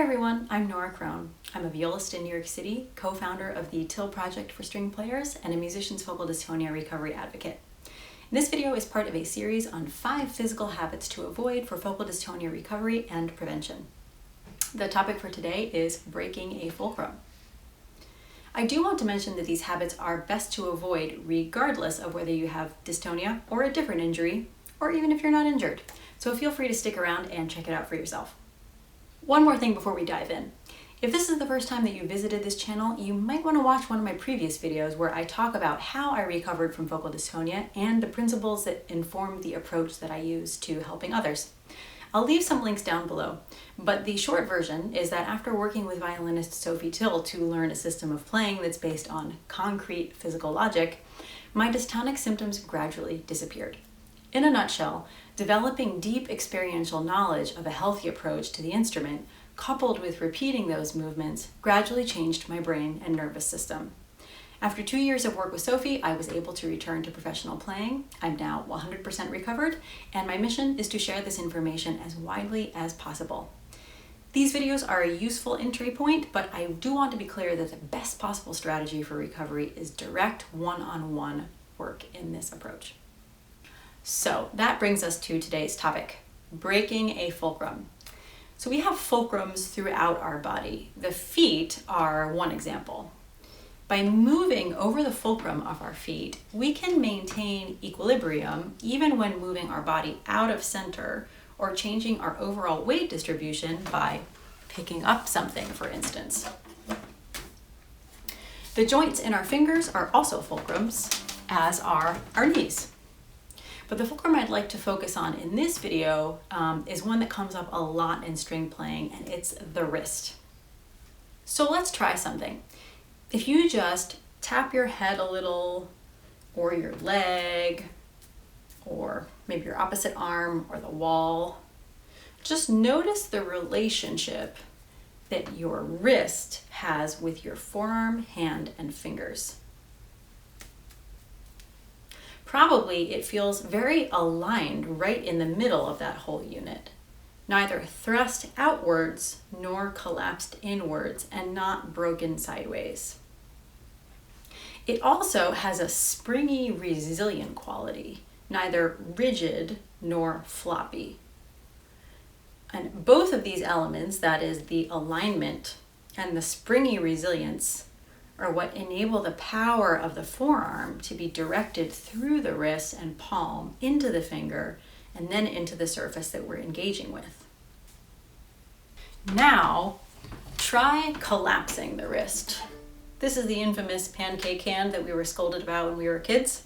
everyone, I'm Nora Crone. I'm a violist in New York City, co-founder of the TIL Project for String Players, and a musician's focal dystonia recovery advocate. This video is part of a series on 5 physical habits to avoid for focal dystonia recovery and prevention. The topic for today is breaking a fulcrum. I do want to mention that these habits are best to avoid regardless of whether you have dystonia or a different injury, or even if you're not injured. So feel free to stick around and check it out for yourself. One more thing before we dive in. If this is the first time that you visited this channel, you might want to watch one of my previous videos where I talk about how I recovered from focal dystonia and the principles that inform the approach that I use to helping others. I'll leave some links down below, but the short version is that after working with violinist Sophie Till to learn a system of playing that's based on concrete physical logic, my dystonic symptoms gradually disappeared. In a nutshell, developing deep experiential knowledge of a healthy approach to the instrument, coupled with repeating those movements, gradually changed my brain and nervous system. After 2 years of work with Sophie, I was able to return to professional playing. I'm now 100% recovered, and my mission is to share this information as widely as possible. These videos are a useful entry point, but I do want to be clear that the best possible strategy for recovery is direct one-on-one work in this approach. So that brings us to today's topic, breaking a fulcrum. So we have fulcrums throughout our body. The feet are one example. By moving over the fulcrum of our feet, we can maintain equilibrium even when moving our body out of center or changing our overall weight distribution by picking up something, for instance. The joints in our fingers are also fulcrums, as are our knees. But the fulcrum I'd like to focus on in this video is one that comes up a lot in string playing, and it's the wrist. So let's try something. If you just tap your head a little, or your leg, or maybe your opposite arm or the wall, just notice the relationship that your wrist has with your forearm, hand, and fingers. Probably it feels very aligned right in the middle of that whole unit, neither thrust outwards nor collapsed inwards, and not broken sideways. It also has a springy, resilient quality, neither rigid nor floppy. And both of these elements, that is the alignment and the springy resilience, are what enable the power of the forearm to be directed through the wrist and palm into the finger and then into the surface that we're engaging with. Now, try collapsing the wrist. This is the infamous pancake hand that we were scolded about when we were kids.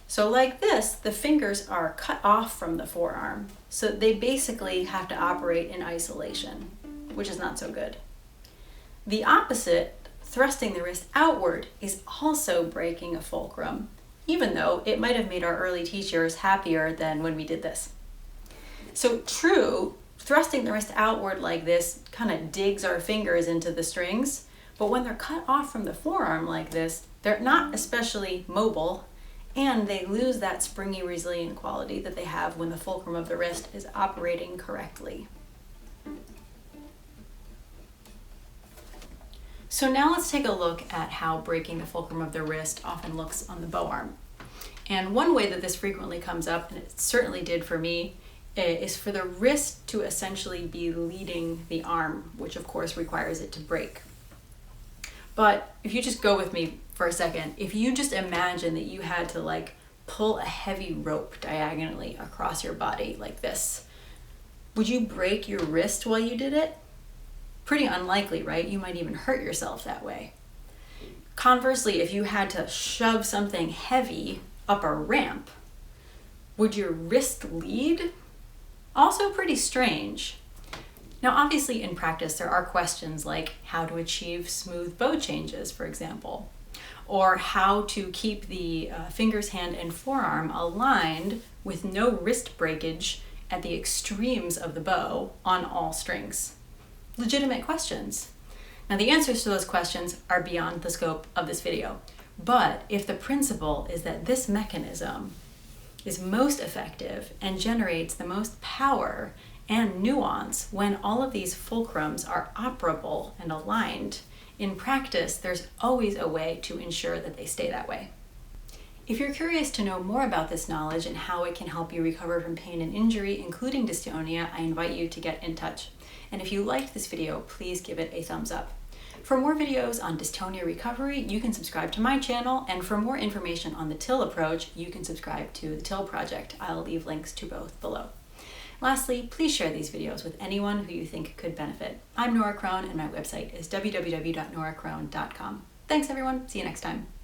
So like this, the fingers are cut off from the forearm, so they basically have to operate in isolation, which is not so good. The opposite, thrusting the wrist outward, is also breaking a fulcrum, even though it might have made our early teachers happier than when we did this. So true, thrusting the wrist outward like this kind of digs our fingers into the strings, but when they're cut off from the forearm like this, they're not especially mobile, and they lose that springy, resilient quality that they have when the fulcrum of the wrist is operating correctly. So now let's take a look at how breaking the fulcrum of the wrist often looks on the bow arm. And one way that this frequently comes up, and it certainly did for me, is for the wrist to essentially be leading the arm, which of course requires it to break. But if you just go with me for a second, if you just imagine that you had to pull a heavy rope diagonally across your body like this, would you break your wrist while you did it? Pretty unlikely, right? You might even hurt yourself that way. Conversely, if you had to shove something heavy up a ramp, would your wrist lead? Also pretty strange. Now, obviously in practice, there are questions like how to achieve smooth bow changes, for example, or how to keep the fingers, hand, and forearm aligned with no wrist breakage at the extremes of the bow on all strings. Legitimate questions. Now, the answers to those questions are beyond the scope of this video, but if the principle is that this mechanism is most effective and generates the most power and nuance when all of these fulcrums are operable and aligned. In practice, there's always a way to ensure that they stay that way. If you're curious to know more about this knowledge and how it can help you recover from pain and injury, including dystonia, I invite you to get in touch. And if you liked this video, please give it a thumbs up. For more videos on dystonia recovery, you can subscribe to my channel, and for more information on the TIL approach, you can subscribe to the TIL project. I'll leave links to both below. Lastly, please share these videos with anyone who you think could benefit. I'm Nora Crone, and my website is www.noracrone.com. Thanks everyone, see you next time.